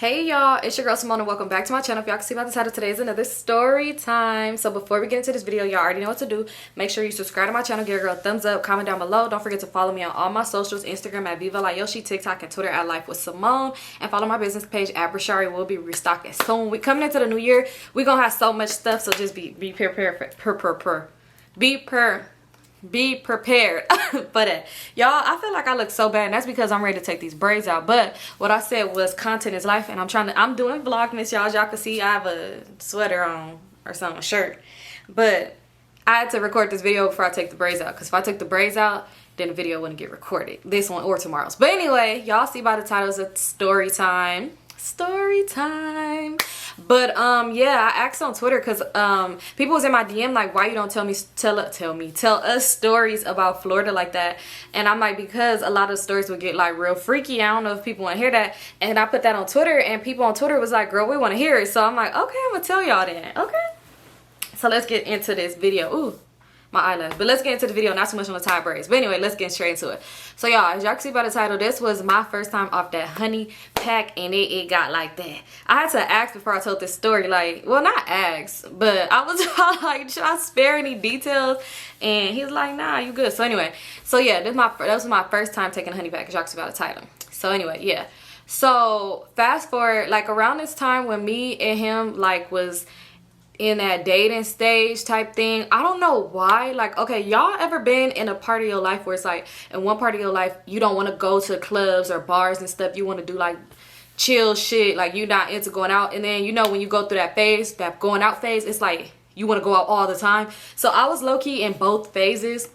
Hey y'all, it's your girl Simone. Welcome back to my channel. If y'all can see by the title, today is another story time. So before we get into this video, y'all already know what to do. Make sure you subscribe to my channel, give a girl a thumbs up, comment down below. Don't forget to follow me on all my socials, Instagram at Viva La Yoshi, TikTok and Twitter at Life with Simone, and follow my business page at Brashari. We'll be restocking soon. We coming into the new year, we gonna have so much stuff, so just be prepared for that. Y'all, I feel like I look so bad, and that's because I'm ready to take these braids out. But what I said was content is life, and I'm doing vlogmas, y'all. As y'all can see, I have a sweater on or something, a shirt. But I had to record this video before I take the braids out, because if I took the braids out, then the video wouldn't get recorded, this one or tomorrow's. But anyway, y'all see by the title, it's story time. But yeah, I asked on Twitter because people was in my DM like, why you don't tell us stories about Florida like that? And I'm like, because a lot of stories would get like real freaky. I don't know if people want to hear that. And I put that on Twitter, and people on Twitter was like, girl, we want to hear it. So I'm like, okay, I'm gonna tell y'all then. Okay, so let's get into this video. Ooh, my eyelash. But let's get into the video, not too much on the tie braids. But anyway, let's get straight into it. So y'all, as y'all can see by the title, this was my first time off that honey pack, and it got like that. I had to ask before I told this story, like, well, not ask, but I was like, should I spare any details? And he was like, nah, you good. So anyway, so yeah, that was my first time taking a honey pack, as y'all can see by the title. So anyway, yeah. So fast forward, like around this time when me and him like was in that dating stage type thing, I don't know why. Like, okay, y'all ever been in a part of your life where it's like in one part of your life you don't want to go to clubs or bars and stuff, you want to do like chill shit, like you're not into going out, and then you know when you go through that phase, that going out phase, it's like you want to go out all the time. So I was low-key in both phases.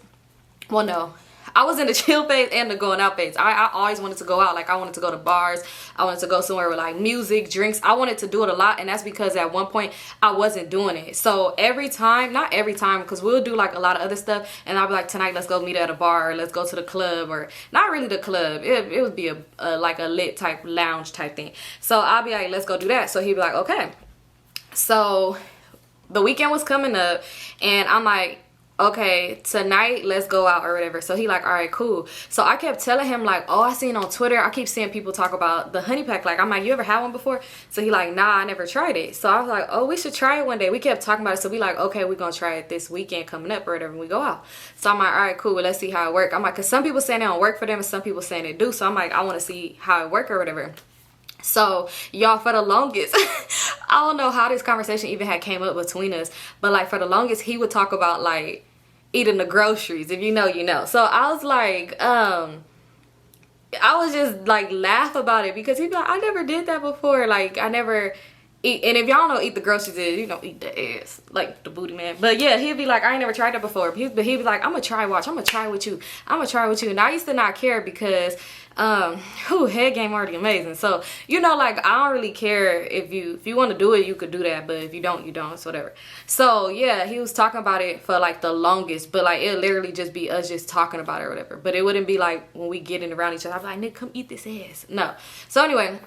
Well, no, I was in the chill phase and the going out phase. I always wanted to go out. Like, I wanted to go to bars. I wanted to go somewhere with like music, drinks. I wanted to do it a lot, and that's because at one point I wasn't doing it. So every time, not every time, because we'll do like a lot of other stuff, and I'll be like, tonight let's go meet at a bar, or let's go to the club, or not really the club. It would be like a lit type lounge type thing. So I'll be like, let's go do that. So he'd be like, okay. So the weekend was coming up, and I'm like, okay, tonight let's go out or whatever. So he like, all right, cool. So I kept telling him like, oh, I seen on Twitter, I keep seeing people talk about the honey pack. Like, I'm like, you ever had one before? So he like, nah, I never tried it. So I was like, oh, we should try it one day. We kept talking about it. So we like, okay, we're gonna try it this weekend coming up or whatever when we go out. So I'm like, all right, cool, well, let's see how it works. I'm like, because some people saying it don't work for them and some people saying it do. So I'm like, I want to see how it work or whatever. So y'all, for the longest I don't know how this conversation even had came up between us, but like for the longest he would talk about like eating the groceries. If you know, you know. So I was like, I was just like laugh about it, because he'd be like, I never did that before. Like, I never eat. And if y'all know eat the groceries is, you know, eat the ass, like the booty man. But yeah, he'd be like, I ain't never tried that before. But he'd be like, I'm gonna try, watch, I'm gonna try with you, I'm gonna try with you. And I used to not care because head game already amazing. So, you know, like, I don't really care if you want to do it, you could do that, but if you don't, you don't. It's whatever. So yeah, he was talking about it for like the longest, but like it literally just be us just talking about it or whatever. But it wouldn't be like when we getting around each other, I'd be like, nigga, come eat this ass. No. So anyway,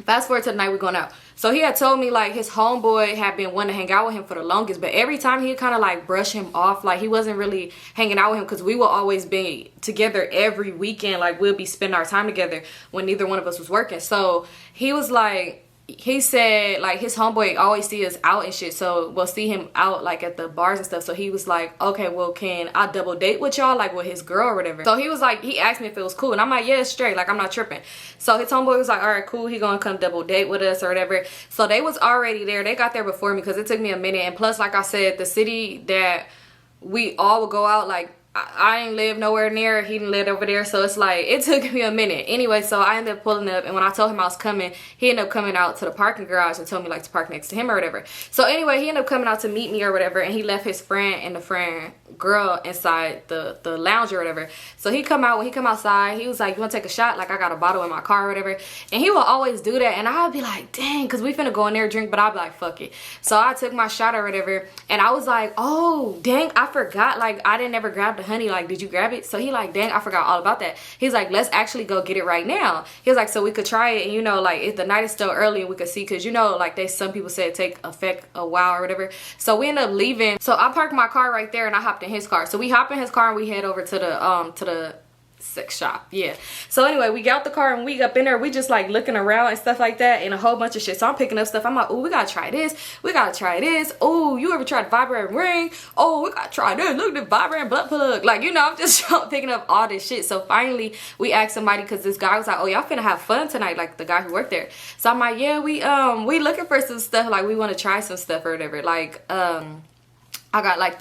fast forward to the night we're going out. So he had told me like his homeboy had been wanting to hang out with him for the longest, but every time he'd kind of like brush him off. Like, he wasn't really hanging out with him, because we will always be together every weekend. Like, we'll be spending our time together when neither one of us was working. So he was like, he said like his homeboy always see us out and shit, so we'll see him out like at the bars and stuff. So he was like, okay, well, can I double date with y'all, like with his girl or whatever? So he was like, he asked me if it was cool, and I'm like, yeah, it's straight, like I'm not tripping. So his homeboy was like, all right, cool, he gonna come double date with us or whatever. So they was already there. They got there before me, because it took me a minute. And plus, like I said, the city that we all would go out, like, I ain't live nowhere near, he didn't live over there, so it's like it took me a minute. Anyway, so I ended up pulling up, and when I told him I was coming, he ended up coming out to the parking garage and told me like to park next to him or whatever. So anyway, he ended up coming out to meet me or whatever, and he left his friend and the friend girl inside the lounge or whatever. So he come out, when he come outside, he was like, you want to take a shot? Like, I got a bottle in my car or whatever. And he will always do that, and I'd be like, dang, because we finna go in there drink, but I'd be like, fuck it. So I took my shot or whatever, and I was like, oh dang, I forgot, like I didn't ever grab the honey. Like, did you grab it? So he like, dang, I forgot all about that. He's like, let's actually go get it right now. He was like, so we could try it, and you know, like if the night is still early and we could see, because you know, like some people say it take effect a while or whatever. So we ended up leaving. So I parked my car right there, and I hopped in his car. So we hop in his car and we head over to the sex shop, yeah. So anyway, we got out the car and we up in there, we just like looking around and stuff like that, and a whole bunch of shit. So I'm picking up stuff. I'm like, oh, we gotta try this, we gotta try this. Oh, you ever tried vibrating ring? Oh, we gotta try this. Look at the vibrating butt plug. Like, you know, I'm just picking up all this shit. So finally we asked somebody, because this guy was like, oh, y'all finna have fun tonight, like the guy who worked there. So I'm like, yeah, we looking for some stuff, like we want to try some stuff or whatever. Like I got like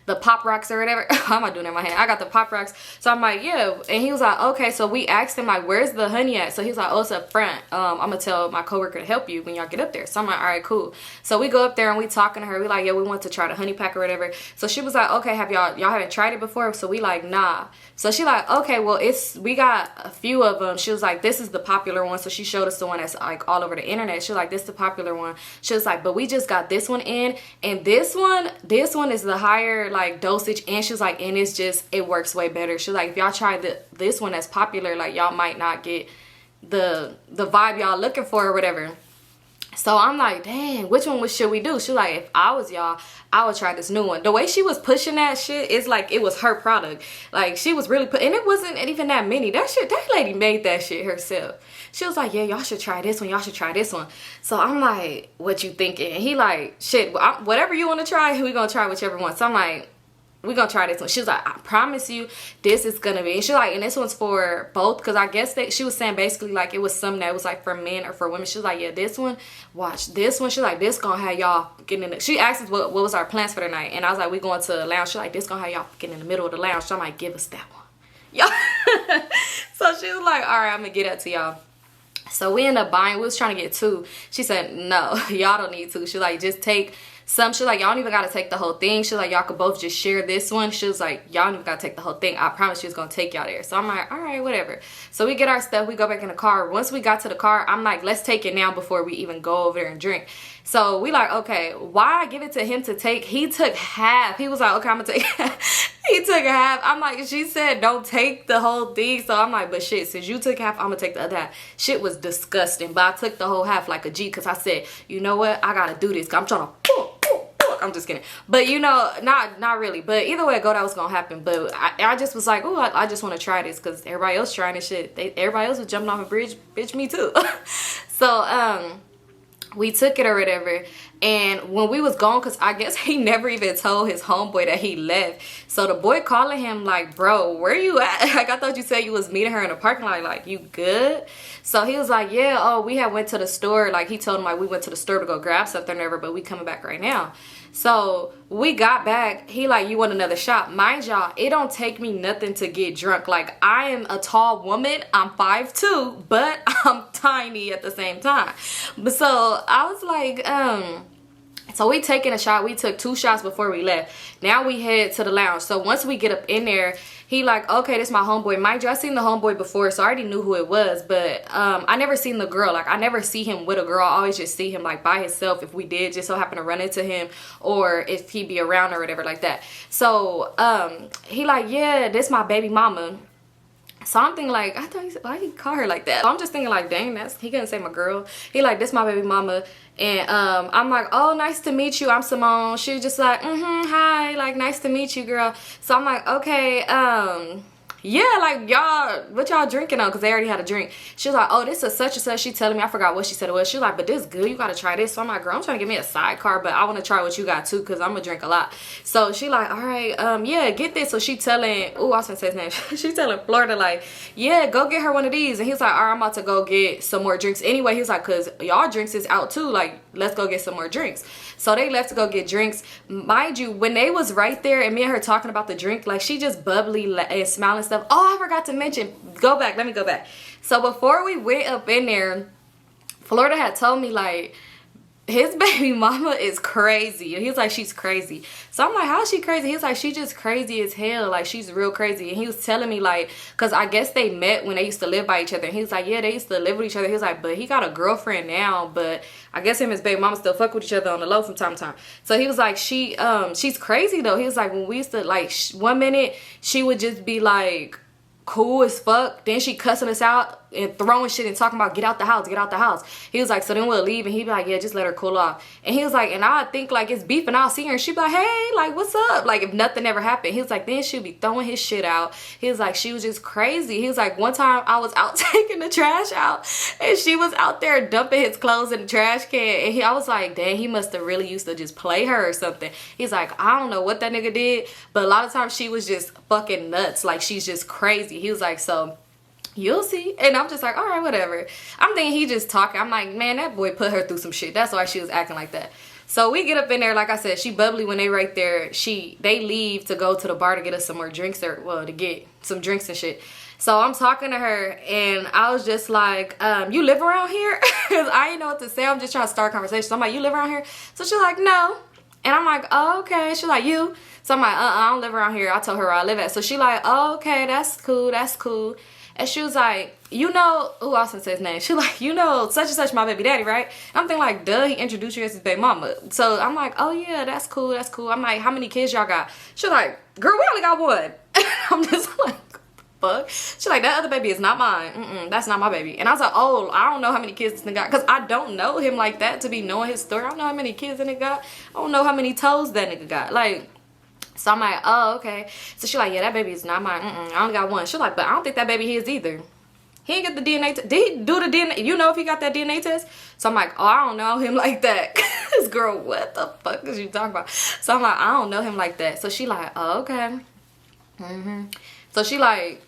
the pop rocks or whatever. How am I doing in my hand? I got the pop rocks. So I'm like, yeah. And he was like, okay. So we asked him like, where's the honey at? So he's like, oh, it's up front. I'm gonna tell my coworker to help you when y'all get up there. So I'm like, all right, cool. So we go up there and we talking to her. We like, yeah, we want to try the honey pack or whatever. So she was like, okay, have y'all haven't tried it before? So we like, nah. So she like, okay, well, we got a few of them. She was like, this is the popular one. So she showed us the one that's like all over the internet. She was like, this is the popular one. She was like, but we just got this one in, and this one is the higher like dosage. And she was like, and it's just, it works way better. She was like, if y'all try this one that's popular, like y'all might not get the vibe y'all looking for or whatever. So I'm like, dang, which one should we do? She was like, if I was y'all, I would try this new one. The way she was pushing that shit, it's like it was her product. Like she was really and it wasn't even that many. That lady made that shit herself. She was like, yeah, y'all should try this one. Y'all should try this one. So I'm like, what you thinking? And he like, shit, whatever you want to try, we gonna try whichever one. So I'm like, we're gonna try this one. She was like, I promise you this is gonna be. And she like, and this one's for both, because I guess she was saying basically like it was something that was like for men or for women. She was like, yeah, this one, watch this one. She was like, this gonna have y'all getting in the, she asked us what was our plans for the night, and I was like, we going to the lounge. She like, this gonna have y'all getting in the middle of the lounge. So I'm like, give us that one. Yeah. So she was like, all right, I'm gonna get that to y'all. So we ended up buying, we was trying to get two. She said, no, y'all don't need two. She like, just take some. She was like, y'all don't even gotta take the whole thing. She was like, y'all could both just share this one. She was like, y'all don't even gotta take the whole thing. I promise she was gonna take y'all there. So I'm like, all right, whatever. So we get our stuff, we go back in the car. Once we got to the car, I'm like, let's take it now before we even go over there and drink. So we like, okay, why give it to him to take? He took half. He was like, okay, I'm gonna take he took a half. I'm like, she said don't take the whole thing. So I'm like, but shit, since you took half, I'm gonna take the other half. Shit was disgusting, but I took the whole half like a G, because I said, you know what, I gotta do this. I'm trying to I'm just kidding. But you know, not really. But either way it go, that was gonna happen. But I just was like, oh, I just want to try this, because everybody else trying this shit. Everybody else was jumping off a bridge. Bitch, me too. So we took it or whatever, and when we was gone, because I guess he never even told his homeboy that he left. So the boy calling him like, bro, where you at? Like, I thought you said you was meeting her in the parking lot. Like, you good? So he was like, yeah, oh, we had went to the store. Like, he told him like we went to the store to go grab something or whatever, but we coming back right now. So we got back. He like, you want another shot? Mind y'all, it don't take me nothing to get drunk. Like, I am a tall woman. I'm 5'2", but I'm tiny at the same time. But so I was like, so we taking a shot. We took 2 shots before we left. Now we head to the lounge. So once we get up in there, he like, okay, this is my homeboy. Mind you, I seen the homeboy before, so I already knew who it was. But I never seen the girl. Like, I never see him with a girl. I always just see him like by himself, if we did just so happen to run into him, or if he be around or whatever like that. So he like, yeah, this my baby mama. So I'm thinking like, I thought he said, why he call her like that? So I'm just thinking like, dang, he couldn't say my girl. He like, this my baby mama. And I'm like, oh, nice to meet you. I'm Simone. She was just like, hi, like, nice to meet you, girl. So I'm like, okay, yeah, like, y'all, what y'all drinking on? Because they already had a drink. She was like, oh, this is such and such. She telling me, I forgot what she said it was. She was like, but this good. You got to try this. So I'm like, girl, I'm trying to get me a sidecar, but I want to try what you got too, because I'm going to drink a lot. So she like, all right, yeah, get this. So she telling, oh, I was going to say his name. She telling Florida like, yeah, go get her one of these. And he's like, all right, I'm about to go get some more drinks. Anyway, he was like, because y'all drinks is out too. Like, let's go get some more drinks. So they left to go get drinks. Mind you, when they was right there and me and her talking about the drink, like, she just bubbly and smiling stuff. Oh, I forgot to mention, let me go back. So before we went up in there, Florida had told me like, his baby mama is crazy. And he was like, she's crazy. So I'm like, how is she crazy? He's like, she just crazy as hell. Like, she's real crazy. And he was telling me like, because I guess they met when they used to live by each other. And he was like, yeah, they used to live with each other. He was like, but he got a girlfriend now. But I guess him and his baby mama still fuck with each other on the low from time to time. So he was like, she's crazy though. He was like, when we used to like, 1 minute she would just be like, cool as fuck, then she cussing us out and throwing shit and talking about get out the house, get out the house. He was like, so then we'll leave, and he'd be like, yeah, just let her cool off. And he was like, and I think like it's beef, and I'll see her and she'd be like, hey, like what's up? Like if nothing ever happened. He was like, then she'd be throwing his shit out. He was like, she was just crazy. He was like, one time I was out taking the trash out and she was out there dumping his clothes in the trash can, and I was like, dang, he must have really used to just play her or something. He's like, I don't know what that nigga did, but a lot of times she was just fucking nuts. Like she's just crazy. He was like, so you'll see. And I'm just like, all right, whatever. I'm thinking he just talking. I'm like, man, that boy put her through some shit. That's why she was acting like that. So we get up in there, like I said, she bubbly when they right there. They leave to go to the bar to get us some more drinks, or well, to get some drinks and shit. So I'm talking to her and I was just like, you live around here? Because I didn't know what to say. I'm just trying to start a conversation. So I'm like, you live around here? So she's like, no. And I'm like, oh, okay. She's like, you? So I'm like, I don't live around here. I told her where I live at. So she like, oh, okay, that's cool, that's cool. And she was like, you know, who else said his name? She like, you know, such and such my baby daddy, right? I'm thinking like, duh, he introduced you as his baby mama. So I'm like, oh yeah, that's cool, that's cool. I'm like, how many kids y'all got? She like, girl, we only got one. I'm just like, fuck. She like, that other baby is not mine. That's not my baby. And I was like, oh, I don't know how many kids this nigga got, because I don't know him like that to be knowing his story. I don't know how many kids that nigga got. I don't know how many toes that nigga got. Like, so I'm like, oh, okay. So she like, yeah, that baby is not mine. I only got one. She like, but I don't think that baby his either. He didn't get the DNA test. Did he do the DNA? You know if he got that DNA test? So I'm like, oh, I don't know him like that. This girl, what the fuck is you talking about? So I'm like, I don't know him like that. So she like, oh, okay. So she like,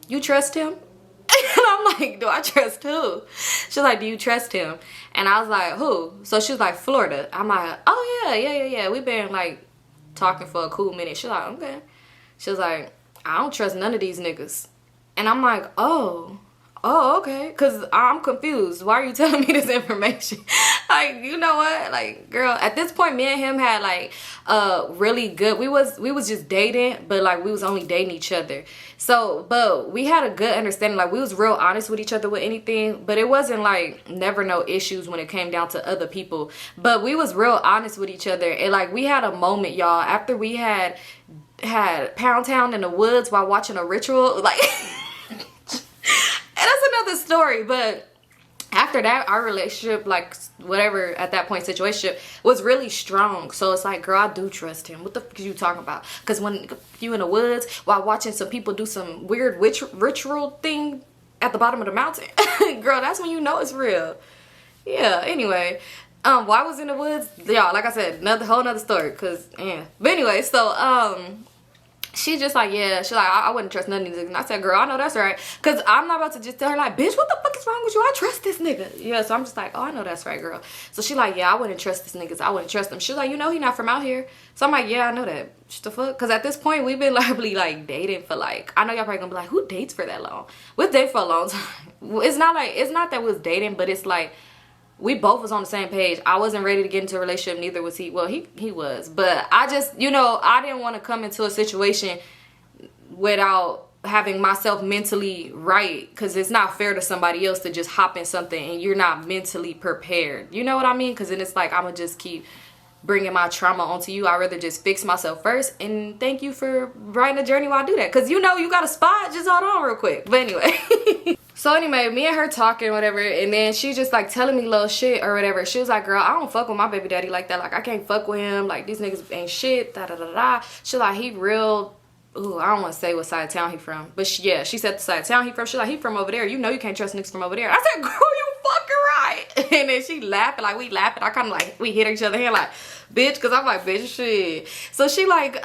you trust him? And I'm like, do I trust who? She's like, do you trust him? And I was like, who? So she was like, Florida. I'm like, oh, yeah. We've been like talking for a cool minute. She's like, okay. She was like, I don't trust none of these niggas. And I'm like, oh, okay. Because I'm confused. Why are you telling me this information? Like, you know what? Like, girl, at this point, me and him had like really good, we was just dating, but like we was only dating each other. So, but we had a good understanding. Like we was real honest with each other with anything, but it wasn't like never no issues when it came down to other people. But we was real honest with each other. And like we had a moment, y'all, after we had Pound Town in the woods while watching a ritual, like and that's another story. But after that, our relationship, like whatever at that point situation, was really strong. So it's like, girl, I do trust him. What the fuck are you talking about? Because when you in the woods while watching some people do some weird ritual thing at the bottom of the mountain, girl, that's when you know it's real. Yeah, anyway. Why I was in the woods, y'all, like I said, whole nother story, cause yeah. But anyway, so she just like, yeah, she like, I wouldn't trust none of these niggas. And I said, girl, I know that's right, cause I'm not about to just tell her like, bitch, what the fuck is wrong with you? I trust this nigga. Yeah, so I'm just like, oh, I know that's right, girl. So she like, yeah, I wouldn't trust this niggas. I wouldn't trust him. She was like, you know he not from out here. So I'm like, yeah, I know that. What the fuck? Cause at this point we've been literally like dating for like, I know y'all probably gonna be like, who dates for that long? We've dated for a long time. It's not that we was dating, but it's like, we both was on the same page. I wasn't ready to get into a relationship. Neither was he. Well, he was. But I just, you know, I didn't want to come into a situation without having myself mentally right. Because it's not fair to somebody else to just hop in something and you're not mentally prepared. You know what I mean? Because then it's like, I'm going to just keep bringing my trauma onto you. I'd rather just fix myself first. And thank you for writing the journey while I do that. Because you know you got a spot. Just hold on real quick. But anyway. So anyway, me and her talking, whatever, and then she just like telling me little shit or whatever. She was like, girl, I don't fuck with my baby daddy like that. Like, I can't fuck with him. Like, these niggas ain't shit, da-da-da-da. She like, he real, ooh, I don't want to say what side of town he from. But yeah, she said the side of town he from. She like, he from over there. You know you can't trust niggas from over there. I said, girl, you fucking right. And then she laughing, like, we laughing. I kind of like, we hit each other hand like, bitch, because I'm like, bitch, shit. So she like,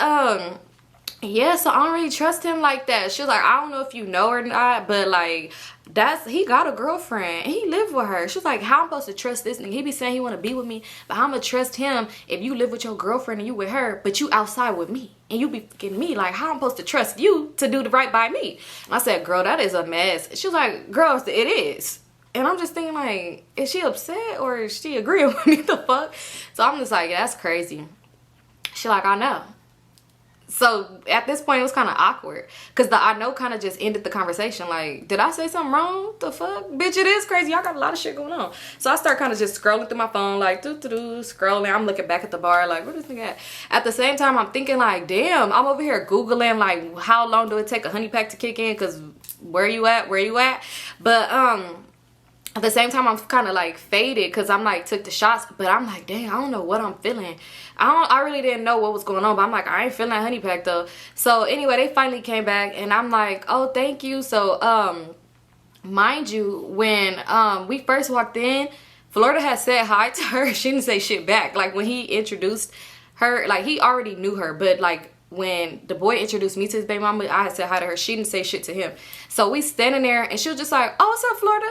yeah, so I don't really trust him like that. She was like, I don't know if you know or not, but like, he got a girlfriend and he lived with her. She was like, how I'm supposed to trust this nigga? He be saying he want to be with me, but how I'm gonna trust him if you live with your girlfriend and you with her, but you outside with me and you be fucking me? Like, how I'm supposed to trust you to do the right by me? And I said, girl, that is a mess. She was like, girl, it is. And I'm just thinking like, is she upset or is she agreeing with me? The fuck? So I'm just like, yeah, that's crazy. She like, I know. So at this point it was kind of awkward because the I know kind of just ended the conversation. Like, did I say something wrong? The fuck? Bitch, it is crazy. Y'all got a lot of shit going on. So I start kind of just scrolling through my phone, like scrolling. I'm looking back at the bar like, what is this nigga at the same time I'm thinking like, damn, I'm over here Googling like how long do it take a honey pack to kick in, because where you at, where you at. But at the same time, I'm kind of like faded because I'm like took the shots, but I'm like, dang, I don't know what I'm feeling. I really didn't know what was going on, but I'm like, I ain't feeling that honey pack though. So anyway, they finally came back and I'm like, oh, thank you. So mind you, when we first walked in, Florida had said hi to her. She didn't say shit back. Like when he introduced her, like he already knew her, but like when the boy introduced me to his baby mama, I had said hi to her. She didn't say shit to him. So we standing there and she was just like, oh, what's up, Florida?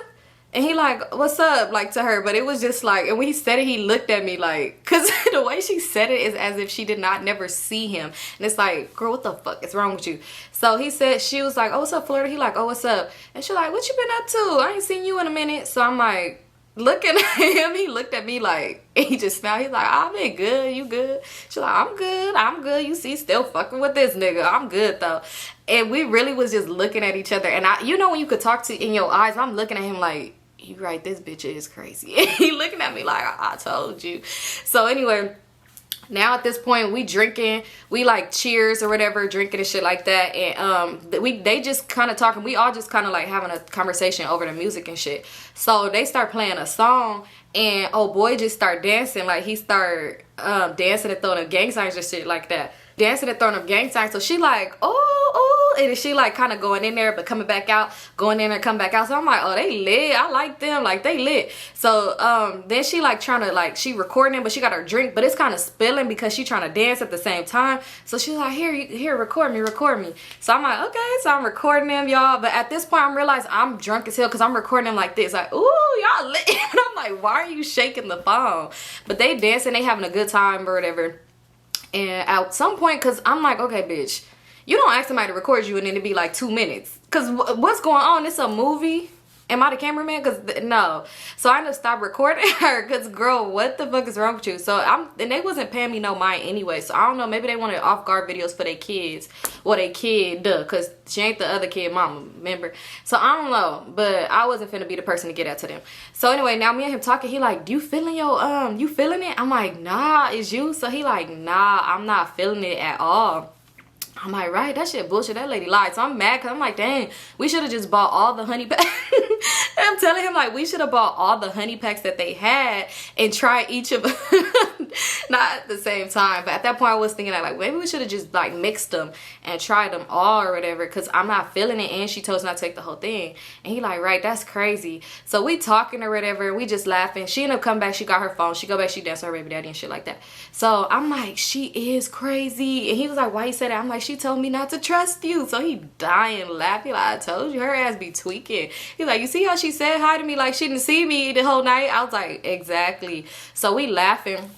And he like, what's up, like to her. But it was just like, and when he said it, he looked at me like, because the way she said it is as if she did not never see him. And it's like, girl, what the fuck is wrong with you? So he said, she was like, oh, what's up, Florida? He like, oh, what's up? And she like, what you been up to? I ain't seen you in a minute. So I'm like, looking at him, he looked at me like, he just smiled. He's like, I've been good, you good? She's like, I'm good. You see, still fucking with this nigga. I'm good though. And we really was just looking at each other. And you know when you could talk to in your eyes, I'm looking at him like, you right, this bitch is crazy. And he looking at me like, I told you. So anyway, now at this point we drinking, we like cheers or whatever, drinking and shit like that. And they just kind of talking, we all just kind of like having a conversation over the music and shit. So they start playing a song and oh boy just start dancing. Like he start dancing and throwing up gang signs and shit like that. Dancing and throwing up gang signs. So she like, oh, and she like kind of going in there but coming back out, going in there, come back out. So I'm like, oh, they lit. I like them, like they lit. So then she like trying to like, she recording it, but she got her drink, but it's kind of spilling because she trying to dance at the same time. So she's like, here, record me. So I'm like, okay. So I'm recording them, y'all. But at this point I'm realizing I'm drunk as hell because I'm recording them like this, like, ooh, y'all lit. And I'm like, why are you shaking the phone? But they dancing, they having a good time or whatever. And at some point, because I'm like, okay, bitch, you don't ask somebody to record you and then it be like 2 minutes. Because what's going on? It's a movie. Am I the cameraman? Because no. So I ended up stop recording her because, girl, what the fuck is wrong with you? So and they wasn't paying me no mind anyway. So I don't know. Maybe they wanted off-guard videos for their kids. Well, they kid, duh. Because she ain't the other kid mama, remember? So I don't know. But I wasn't finna be the person to get out to them. So anyway, now me and him talking. He like, you feeling you feeling it? I'm like, nah, it's you. So he like, nah, I'm not feeling it at all. I'm like, right, that shit bullshit. That lady lied. So I'm mad because I'm like, dang, we should have just bought all the honey packs. I'm telling him, like, we should have bought all the honey packs that they had and try each of them. Not at the same time. But at that point, I was thinking, like, maybe we should have just, like, mixed them and tried them all or whatever because I'm not feeling it. And she told us not to take the whole thing. And he like, right, that's crazy. So we talking or whatever. We just laughing. She ended up coming back. She got her phone. She go back. She danced with her baby daddy and shit like that. So I'm like, she is crazy. And he was like, why you said that? I'm like, she told me not to trust you. So he dying laughing like, I told you, her ass be tweaking. He's like, you see how she said hi to me like she didn't see me the whole night? I was like, exactly. So we laughing.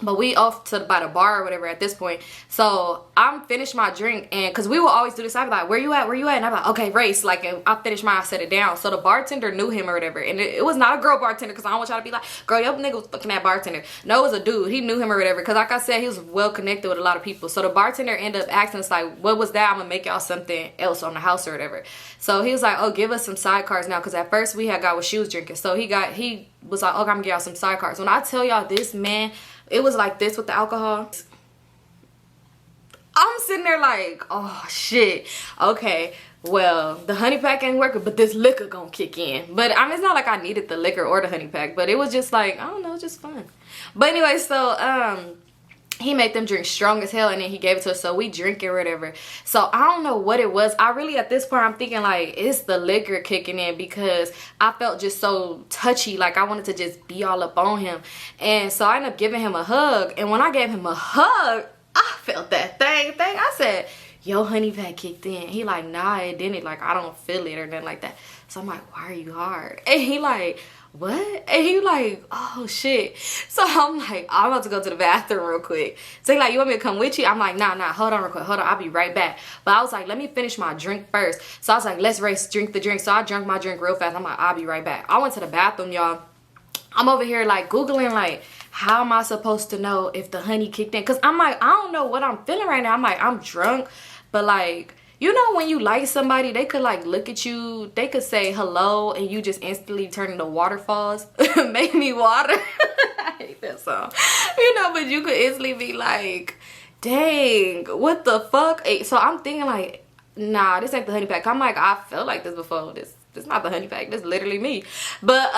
But we off to by the bar or whatever at this point. So I'm finished my drink and because we will always do this. I'd be like, where you at? And I'm like, okay, race. Like, and I finished mine, I set it down. So the bartender knew him or whatever. And it was not a girl bartender because I don't want y'all to be like, girl, your nigga was fucking that bartender. No, it was a dude. He knew him or whatever. Because like I said, he was well connected with a lot of people. So the bartender ended up asking us like, what was that? I'm going to make y'all something else on the house or whatever. So he was like, oh, give us some sidecars now. Because at first we had got what she was drinking. So he was like, okay, I'm going to give y'all some sidecars. When I tell y'all this, man, it was like this with the alcohol. I'm sitting there like, oh shit. Okay, well, the honey pack ain't working, but this liquor gonna kick in. But I mean, it's not like I needed the liquor or the honey pack, but it was just like, I don't know, just fun. But anyway, so he made them drink strong as hell and then he gave it to us, so we drink it or whatever. So I don't know what it was. I really, at this point, I'm thinking like it's the liquor kicking in because I felt just so touchy, like I wanted to just be all up on him. And so I ended up giving him a hug, and when I gave him a hug, I felt that thing. I said, yo, honey pack kicked in. He like, nah, it didn't. Like, I don't feel it or nothing like that. So I'm like, why are you hard? And he like, what? And he like, oh shit. So I'm like, I'm about to go to the bathroom real quick. So he like, you want me to come with you? I'm like, nah, hold on real quick, hold on, I'll be right back. But I was like, let me finish my drink first. So I was like, let's race, drink the drink. So I drank my drink real fast. I'm like, I'll be right back. I went to the bathroom, y'all. I'm over here like Googling like, how am I supposed to know if the honey kicked in? Because I'm like, I don't know what I'm feeling right now. I'm like, I'm drunk, but like, you know when you like somebody, they could like look at you, they could say hello and you just instantly turn into waterfalls. Make me water. I hate that song. You know, but you could instantly be like, dang, what the fuck? So I'm thinking like, nah, this ain't the honey pack. I'm like, I felt like this before. This not the honey pack. This literally me. But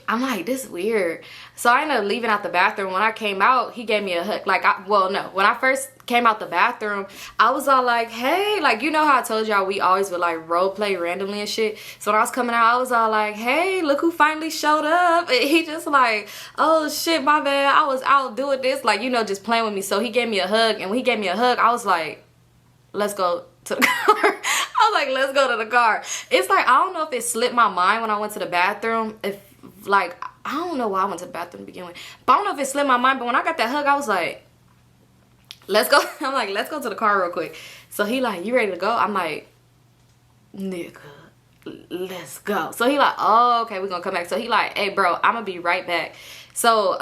I'm like, this is weird. So I ended up leaving out the bathroom. When I came out, he gave me a hug. Like, well, no. When I first came out the bathroom, I was all like, hey. Like, you know how I told y'all we always would, like, role play randomly and shit? So when I was coming out, I was all like, hey, look who finally showed up. And he just like, oh, shit, my bad. I was out doing this. Like, you know, just playing with me. So he gave me a hug. And when he gave me a hug, I was like, let's go to the car. I was like, let's go to the car. It's like, I don't know if it slipped my mind when I went to the bathroom. If, like, I don't know why I went to the bathroom to begin with. But I don't know if it slipped my mind. But when I got that hug, I was like, let's go. I'm like, let's go to the car real quick. So he like, you ready to go? I'm like, nigga, let's go. So he like, oh, okay, we're gonna come back. So he like, hey, bro, I'm gonna be right back. So,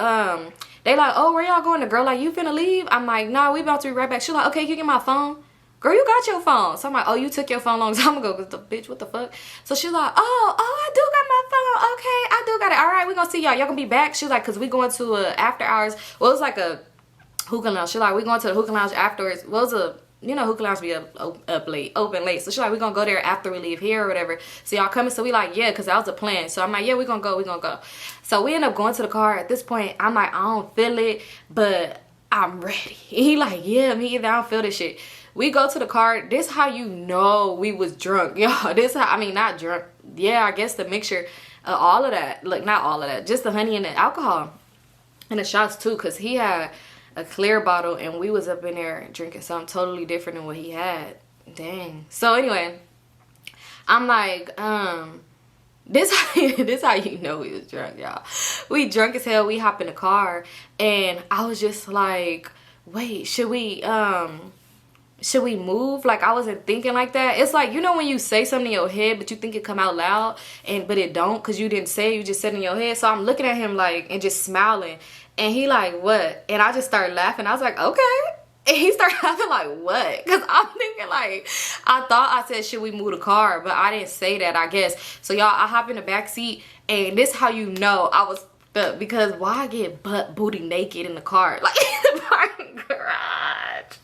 they like, oh, where y'all going? The girl like, you finna leave? I'm like, nah, we about to be right back. She like, okay, you get my phone? Girl, you got your phone. So I'm like, oh, you took your phone long time ago. Cause the bitch, what the fuck? So she's like, oh, I do got my phone. Okay, I do got it. All right, we gonna see y'all. Y'all gonna be back? She's like, cause we going to a after hours. Well, it was like a hookah lounge. She's like, we going to the hookah lounge afterwards. Well, it was a, you know, hookah lounge be up late, open late. So she's like, we gonna go there after we leave here or whatever. So y'all coming? So we like, yeah, cause that was the plan. So I'm like, yeah, we gonna go. So we end up going to the car. At this point, I'm like, I don't feel it, but I'm ready. And he like, yeah, me either. I don't feel this shit. We go to the car. This how you know we was drunk, y'all. This how, I mean, not drunk. Yeah, I guess the mixture of all of that. Like, not all of that. Just the honey and the alcohol. And the shots, too. Because he had a clear bottle. And we was up in there drinking something totally different than what he had. Dang. So, anyway. I'm like, this how you know we was drunk, y'all. We drunk as hell. We hop in the car. And I was just like, wait, should we move? Like, I wasn't thinking like that. It's like, you know when you say something in your head but you think it come out loud but it don't because you didn't say it, you just said it in your head. So I'm looking at him like and just smiling, and he like, what? And I just started laughing. I was like, okay. And he started laughing like, what? Because I'm thinking like, I thought I said, should we move the car? But I didn't say that, I guess. So y'all, I hop in the back seat, and this how you know I was up, because why I get butt booty naked in the car, like in the parking garage?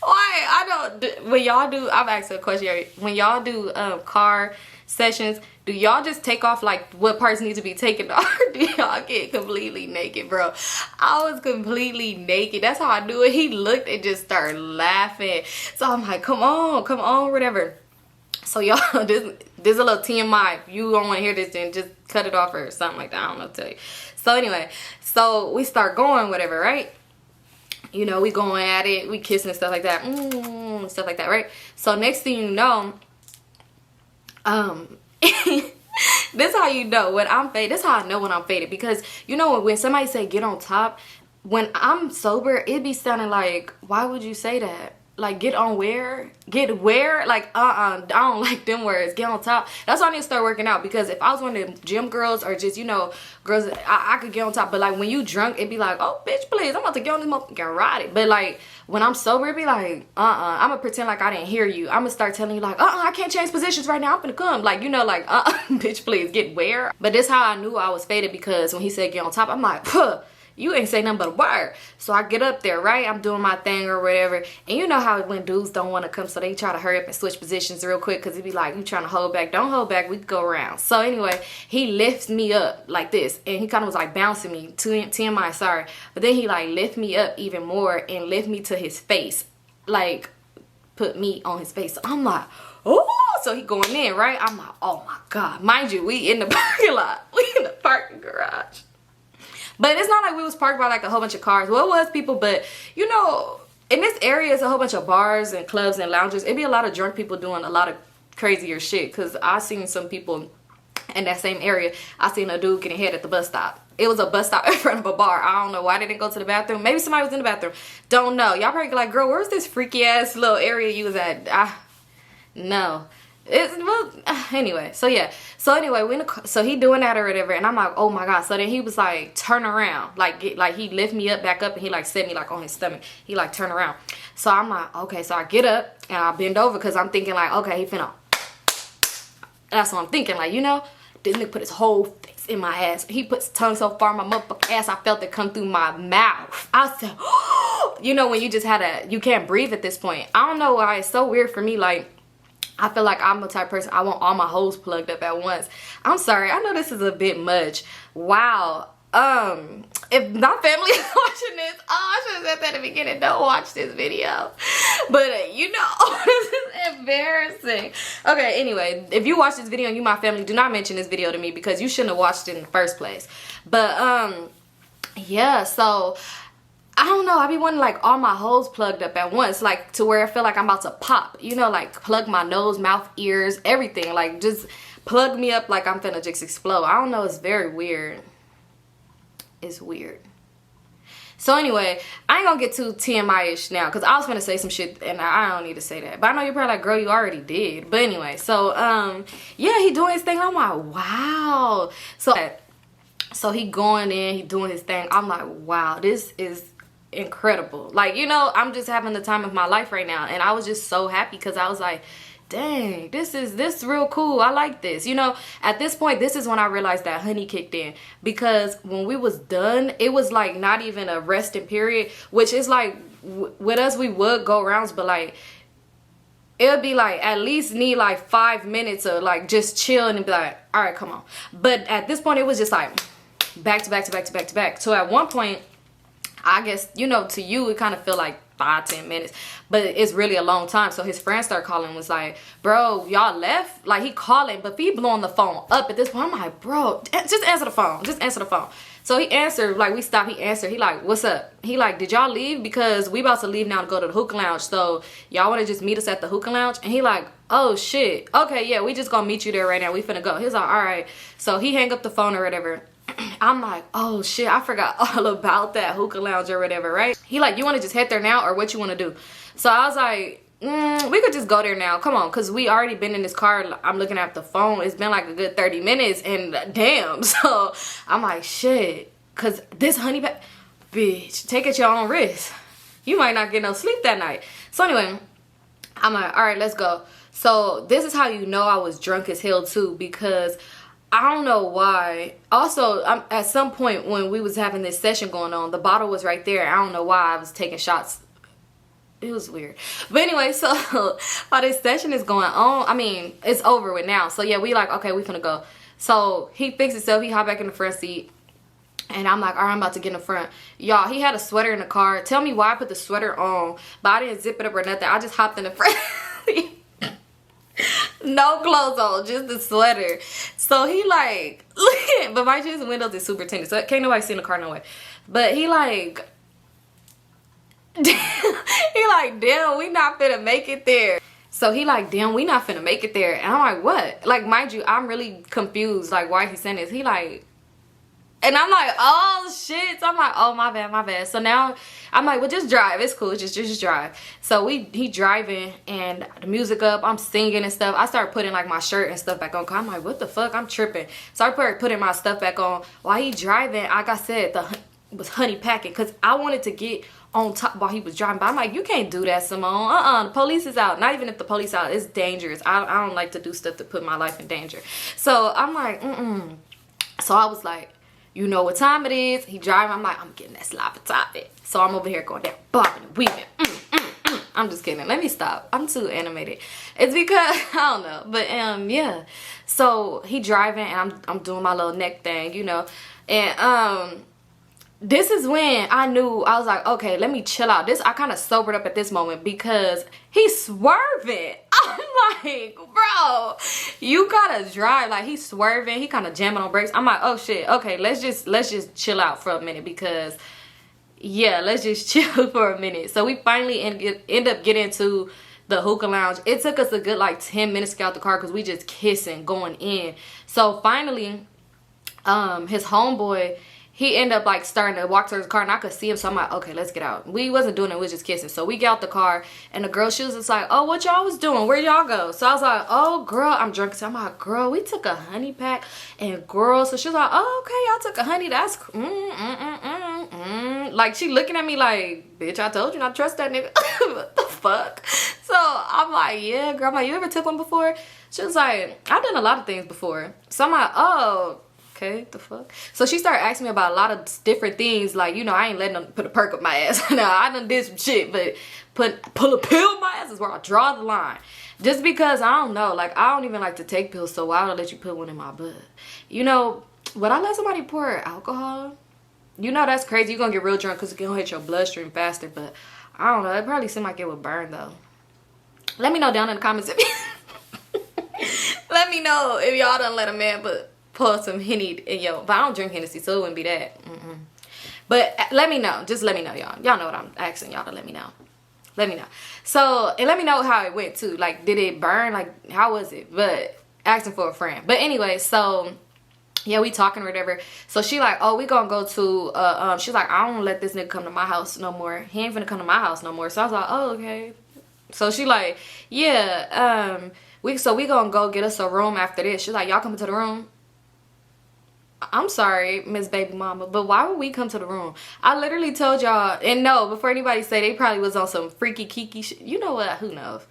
Why? I don't. When y'all do, I've asked a question. When y'all do car sessions, do y'all just take off like what parts need to be taken off, or do y'all get completely naked, bro? I was completely naked. That's how I do it. He looked and just started laughing. So I'm like, come on, whatever. So y'all, this is a little TMI. If you don't want to hear this, then just cut it off or something like that. I don't know what to tell you. So anyway, so we start going, whatever, right? You know, we going at it, we kissing and stuff like that, stuff like that, right? So next thing you know, this how you know when I'm faded. This how I know when I'm faded, because you know when somebody say get on top, when I'm sober, it be sounding like, why would you say that? Like, get on where? Get where? Like, I don't like them words. Get on top. That's why I need to start working out, because if I was one of them gym girls or just, you know, girls, I could get on top. But, like, when you drunk, it'd be like, oh, bitch, please, I'm about to get on this motherfucker and ride it. But, like, when I'm sober, it'd be like, I'm going to pretend like I didn't hear you. I'm going to start telling you, like, I can't change positions right now. I'm going to come. Like, you know, like, bitch, please, get where? But this how I knew I was faded, because when he said get on top, I'm like, puh. You ain't say nothing but a word. So I get up there, right? I'm doing my thing or whatever. And you know how when dudes don't want to come, so they try to hurry up and switch positions real quick, because it'd be like, you trying to hold back. Don't hold back. We can go around. So anyway, he lifts me up like this. And he kind of was like bouncing me. TMI, sorry. But then he like lift me up even more and lift me to his face. Like, put me on his face. So I'm like, oh. So he going in, right? I'm like, oh my God. Mind you, we in the parking lot. We in the parking garage. But it's not like we was parked by like a whole bunch of cars. Well, it was people, but you know, in this area, it's a whole bunch of bars and clubs and lounges. It'd be a lot of drunk people doing a lot of crazier shit. Because I seen some people in that same area. I seen a dude getting hit at the bus stop. It was a bus stop in front of a bar. I don't know why they didn't go to the bathroom. Maybe somebody was in the bathroom. Don't know. Y'all probably like, girl, where's this freaky ass little area you was at? No. Well, anyway, so yeah. So anyway, so he doing that or whatever, and I'm like, oh my God. So then he was like, turn around. Like he lift me up, back up, and he like set me like on his stomach. He like, turn around. So I'm like, okay. So I get up and I bend over, because I'm thinking like, okay, he finna. That's what I'm thinking. Like, you know, this nigga put his whole face in my ass. He put his tongue so far in my motherfucking ass, I felt it come through my mouth. I said, oh, you know, when you just you can't breathe at this point. I don't know why it's so weird for me. Like, I feel like I'm the type of person, I want all my holes plugged up at once. I'm sorry, I know this is a bit much. Wow. If my family is watching this, oh, I should have said that at the beginning, don't watch this video. But you know, this is embarrassing. Okay, anyway, if you watch this video and you my family, do not mention this video to me because you shouldn't have watched it in the first place. But yeah, so I don't know, I be wanting like all my holes plugged up at once, like to where I feel like I'm about to pop, you know, like plug my nose, mouth, ears, everything, like just plug me up like I'm finna just explode. I don't know, it's very weird. It's weird. So anyway, I ain't gonna get too TMI-ish now because I was gonna say some shit and I don't need to say that. But I know you're probably like, girl, you already did. But anyway, so yeah, he doing his thing. I'm like, wow. So he going in, he doing his thing. I'm like, wow, this is incredible. Like, you know, I'm just having the time of my life right now. And I was just so happy because I was like, dang, this real cool. I like this. You know, at this point, this is when I realized that honey kicked in, because when we was done, it was like not even a resting period, which is like with us, we would go rounds, but like it would be like at least need like 5 minutes of like just chilling and be like, all right, come on. But at this point, it was just like back to back to back to back to back. So at one point, I guess, you know, to you, it kind of feel like 5-10 minutes, but it's really a long time. So his friend started calling, was like, bro, y'all left? Like, he calling, but he blowing the phone up at this point. I'm like, bro, just answer the phone. Just answer the phone. So he answered, like, we stopped, he answered. He like, what's up? He like, did y'all leave? Because we about to leave now to go to the hookah lounge. So y'all want to just meet us at the hookah lounge? And he like, oh shit. Okay, yeah, we just gonna meet you there right now. We finna go. He's like, all right. So he hang up the phone or whatever. I'm like, oh shit, I forgot all about that hookah lounge or whatever, right? He like, you want to just head there now or what you want to do? So I was like, we could just go there now. Come on, because we already been in this car. I'm looking at the phone. It's been like a good 30 minutes and damn. So I'm like, shit, because this honey pack, bitch, take it at your own risk. You might not get no sleep that night. So anyway, I'm like, all right, let's go. So this is how you know I was drunk as hell too, because I don't know why. Also, at some point when we was having this session going on, the bottle was right there. I don't know why I was taking shots. It was weird. But anyway, so while this session is going on, I mean, it's over with now. So yeah, we like, okay, we finna go. So he fixed himself. He hopped back in the front seat. And I'm like, all right, I'm about to get in the front. Y'all, he had a sweater in the car. Tell me why I put the sweater on, but I didn't zip it up or nothing. I just hopped in the front seat. No clothes on, just the sweater. So he like, but my his windows is super tinted, so can't nobody see in the car no way. But he like, he like, damn, we not finna make it there. So he like, damn, we not finna make it there. And I'm like, what? Like, mind you, I'm really confused, like, why he saying this. He like, and I'm like, oh shit. So I'm like, oh, my bad, my bad. So now I'm like, well, just drive. It's cool. Just drive. So he driving and the music up. I'm singing and stuff. I start putting like my shirt and stuff back on. I'm like, what the fuck? I'm tripping. So I started putting my stuff back on. While he driving, like I said, it was honey packing because I wanted to get on top while he was driving. But I'm like, you can't do that, Simone. The police is out. Not even if the police out, it's dangerous. I don't like to do stuff to put my life in danger. So I'm like, So I was like, you know what time it is. He driving. I'm like, I'm getting that sloppy toppy. So I'm over here going down, bobbing and weaving. I'm just kidding. Let me stop. I'm too animated. It's because I don't know. But yeah. So he driving and I'm doing my little neck thing, you know. And this is when I knew, I was like, okay, let me chill out. I kind of sobered up at this moment because he's swerving. I'm like, bro, you gotta drive. Like, he's swerving. He kind of jamming on brakes. I'm like, oh shit. Okay, let's just chill out for a minute because, yeah, let's just chill for a minute. So we finally end up getting to the hookah lounge. It took us a good like 10 minutes to get out the car because we just kissing going in. So finally, his homeboy, he ended up like starting to walk towards the car and I could see him. So I'm like, okay, let's get out. We wasn't doing it, we was just kissing. So we get out the car and the girl, she was just like, oh, what y'all was doing? Where y'all go? So I was like, oh, girl, I'm drunk. So I'm like, girl, we took a honey pack. And girl, so she was like, oh, okay, y'all took a honey. That's, Like, she looking at me like, bitch, I told you not to trust that nigga. What the fuck? So I'm like, yeah, girl. I'm like, you ever took one before? She was like, I've done a lot of things before. So I'm like, oh, Okay, the fuck? So she started asking me about a lot of different things. Like, you know, I ain't letting them put a perk up my ass. Now, I done did some shit, but pull a pill up my ass is where I draw the line. Just because, I don't know, like, I don't even like to take pills, so why would I let you put one in my butt? You know, would I let somebody pour alcohol? You know, that's crazy. You're gonna get real drunk because it's gonna hit your bloodstream faster, but I don't know. It probably seemed like it would burn, though. Let me know down in the comments let me know if y'all done let a man pour some Henny in yo. But I don't drink Hennessy, so it wouldn't be that. But let me know. Just let me know, y'all. Y'all know what I'm asking y'all to let me know. Let me know. So, and let me know how it went, too. Like, did it burn? Like, how was it? But asking for a friend. But anyway, so, yeah, we talking or whatever. So, she like, oh, we gonna go to, she's like, I don't let this nigga come to my house no more. He ain't finna come to my house no more. So, I was like, oh, okay. So, she like, yeah, we gonna go get us a room after this. She's like, y'all coming to the room? I'm sorry, Miss Baby Mama, but why would we come to the room? I literally told y'all, and no, before anybody say they probably was on some freaky kiki shit. You know what? Who knows?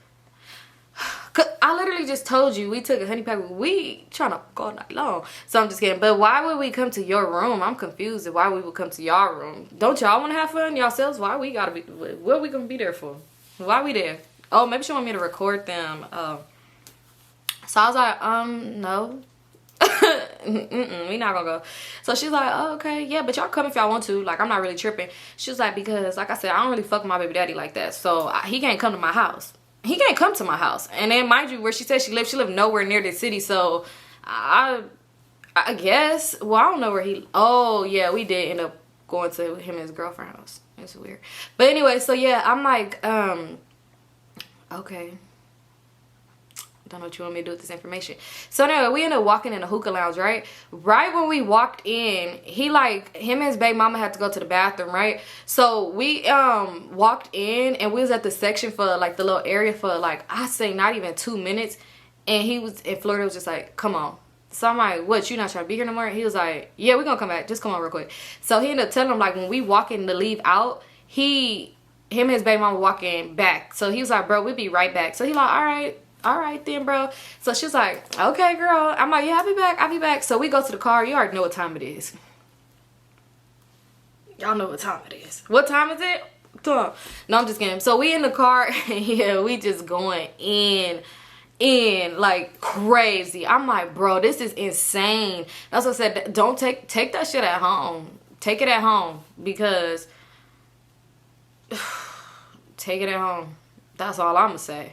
Cause I literally just told you we took a honey pack. We trying to go all night long. So I'm just kidding. But why would we come to your room? I'm confused at why we would come to y'all room. Don't y'all want to have fun yourselves? Why we gotta be? What we gonna be there for? Why we there? Oh, maybe she want me to record them. So I was like, no. We not gonna go. So she's like, oh, okay, yeah, but y'all come if y'all want to. Like, I'm not really tripping. She was like, because like I said, I don't really fuck with my baby daddy like that, so he can't come to my house. He can't come to my house. And then mind you, where she said she lived nowhere near the city. So I guess, well, I don't know where he, oh yeah, we did end up going to him and his girlfriend's house. It's weird. But anyway, so yeah, I'm like, okay, don't know what you want me to do with this information. So anyway, we ended up walking in a hookah lounge, right? Right when we walked in, him and his baby mama had to go to the bathroom, right? So we walked in and we was at the section for like the little area for like, I say not even 2 minutes. And he was in Florida, was just like, come on. So I'm like, what, you not trying to be here no more? He was like, yeah, we're gonna come back. Just come on real quick. So he ended up telling him, like, when we walking to leave out, him and his baby mama walking back. So he was like, bro, we'll be right back. So he like, all right then, bro. So she's like, okay, girl. I'm like, yeah, I'll be back. So we go to the car. You already know what time it is. Y'all know what time it is. What time is it? No, I'm just kidding. So we in the car. Yeah, we just going in like crazy. I'm like, bro, this is insane. That's what I said. Don't take that shit at home. Take it at home, because take it at home. That's all I'm gonna say.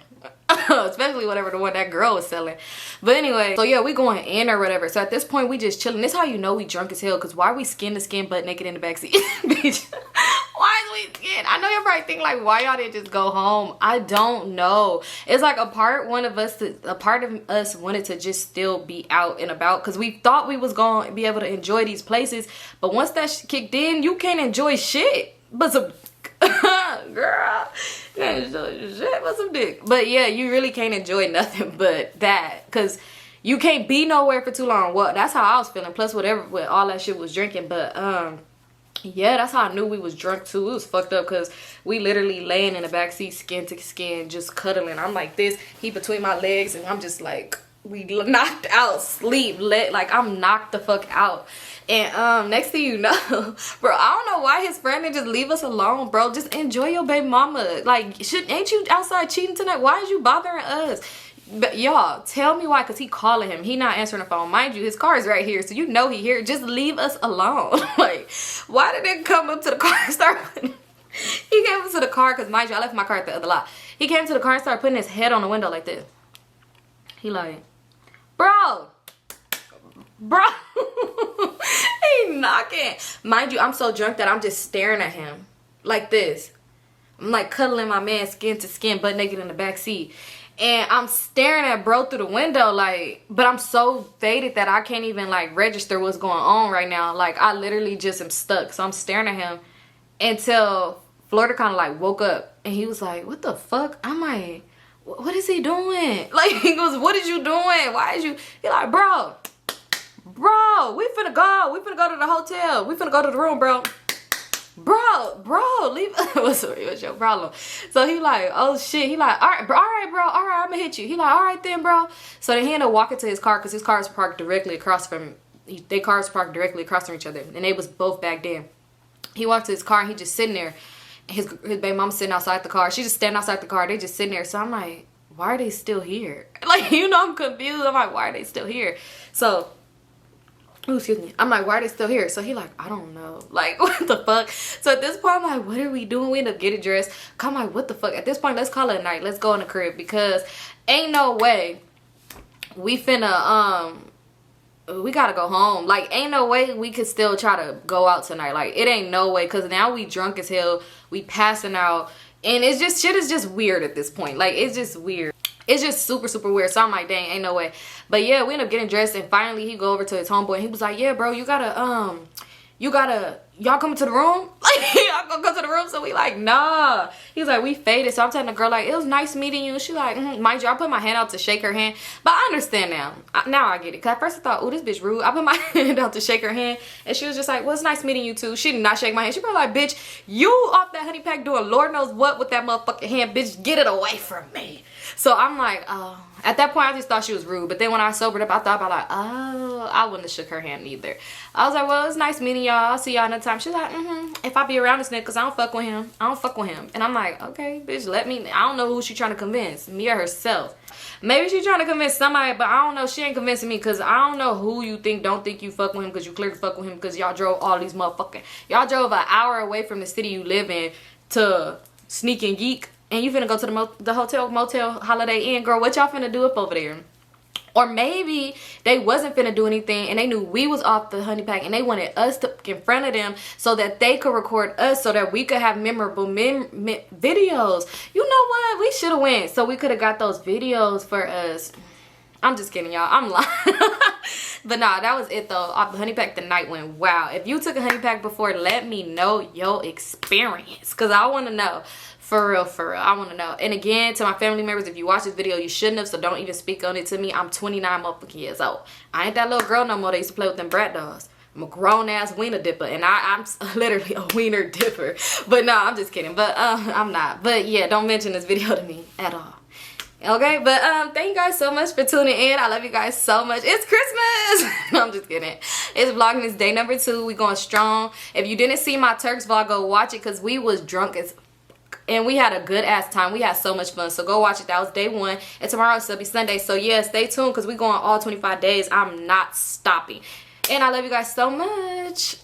Especially whatever the one that girl was selling. But anyway, so yeah, we going in or whatever. So at this point, we just chilling. This is how you know we drunk as hell, because why are we skin to skin butt naked in the backseat? Bitch, why is we skin? I know you're probably thinking like, why y'all didn't just go home? I don't know. It's like a part of us wanted to just still be out and about, because we thought we was gonna be able to enjoy these places. But once that kicked in, you can't enjoy shit but some girl, shit but some dick. But yeah, you really can't enjoy nothing but that, because you can't be nowhere for too long. Well, that's how I was feeling, plus with all that shit was drinking. But yeah, that's how I knew we was drunk too. It was fucked up, because we literally laying in the backseat skin to skin, just cuddling. I'm like this, he between my legs, and I'm just like, we knocked out, sleep, like I'm knocked the fuck out. And next thing you know, bro, I don't know why his friend didn't just leave us alone, bro. Just enjoy your baby mama. Like, ain't you outside cheating tonight? Why is you bothering us? But y'all, tell me why, because he calling him. He not answering the phone. Mind you, his car is right here, so you know he here. Just leave us alone. Like, why did it come up to the car and start putting... He came up to the car, because mind you, I left my car at the other lot. He came to the car and started putting his head on the window like this. He like, bro. He knocking. Mind you, I'm so drunk that I'm just staring at him like this. I'm like cuddling my man skin to skin, butt naked in the back seat, and I'm staring at bro through the window, like, but I'm so faded that I can't even like register what's going on right now. Like, I literally just am stuck. So I'm staring at him until Florida kind of like woke up, and he was like, what the fuck? I'm like, what is he doing? Like, he goes, what is you doing? Why is you... He like, bro, we finna go to the hotel. We finna go to the room, bro. Bro, leave. What's your problem? So he like, oh shit. He like, all right, bro, I'm gonna hit you. He like, all right then, bro. So then he ended up walking to his car, because his car is parked directly across from Their cars parked directly across from each other, and they was both back there. He walked to his car, and he just sitting there. His baby mama sitting outside the car. She just standing outside the car. They just sitting there. So I'm like, why are they still here? Like, you know, I'm confused. I'm like, why are they still here? So, oh, excuse me. I'm like, why are they still here? So he like, I don't know. Like, what the fuck? So at this point, I'm like, what are we doing? We end up getting dressed. I'm like, what the fuck? At this point, let's call it a night. Let's go in the crib, because ain't no way we finna, we gotta go home. Like, ain't no way we could still try to go out tonight. Like, it ain't no way, because now we drunk as hell. We passing out. And it's just, shit is just weird at this point. Like, it's just weird. It's just super, super weird. So I'm like, dang, ain't no way. But yeah, we end up getting dressed, and finally he go over to his homeboy, and he was like, yeah, bro, you gotta, y'all coming to the room? Like, y'all gonna go to the room? So we like, nah. He's like, we faded. So I'm telling the girl, like, it was nice meeting you. She like, mind you, I put my hand out to shake her hand. But I understand now. Now I get it. Because at first I thought, oh, this bitch rude. I put my hand out to shake her hand. And she was just like, well, it's nice meeting you too. She did not shake my hand. She probably like, bitch, you off that honey pack doing Lord knows what with that motherfucking hand. Bitch, get it away from me. So I'm like, oh. At that point, I just thought she was rude. But then when I sobered up, I thought about like, oh, I wouldn't have shook her hand either. I was like, well, it's nice meeting y'all. I'll see y'all another time. She's like, if I be around this nigga, because I don't fuck with him. I don't fuck with him. And I'm like, okay, bitch, let me. I don't know who she trying to convince, me or herself. Maybe she trying to convince somebody, but I don't know. She ain't convincing me, because I don't know who you don't think you fuck with him, because you clearly fuck with him, because y'all drove all these motherfucking. Y'all drove an hour away from the city you live in to Sneak and Geek. And you finna go to the hotel, motel, Holiday Inn. Girl, what y'all finna do up over there? Or maybe they wasn't finna do anything, and they knew we was off the honey pack, and they wanted us to in front of them so that they could record us, so that we could have memorable videos. You know what? We should have went, so we could have got those videos for us. I'm just kidding, y'all. I'm lying. But nah, that was it though. Off the honey pack, the night went wow. If you took a honey pack before, let me know your experience, because I want to know. For real, I want to know. And again, to my family members, if you watch this video, you shouldn't have, so don't even speak on it to me. I'm 29 motherfucking years old. I ain't that little girl no more that used to play with them brat dolls. I'm a grown-ass wiener dipper, and I'm literally a wiener dipper. But no, I'm just kidding. But I'm not. But yeah, don't mention this video to me at all. Okay, but thank you guys so much for tuning in. I love you guys so much. It's Christmas. No, I'm just kidding. It's Vlogmas day number 2. We going strong. If you didn't see my Turks vlog, go watch it, because we was drunk as and we had a good ass time. We had so much fun. So go watch it. That was day 1. And tomorrow it'll be Sunday. So yeah, stay tuned, because we going all 25 days. I'm not stopping. And I love you guys so much.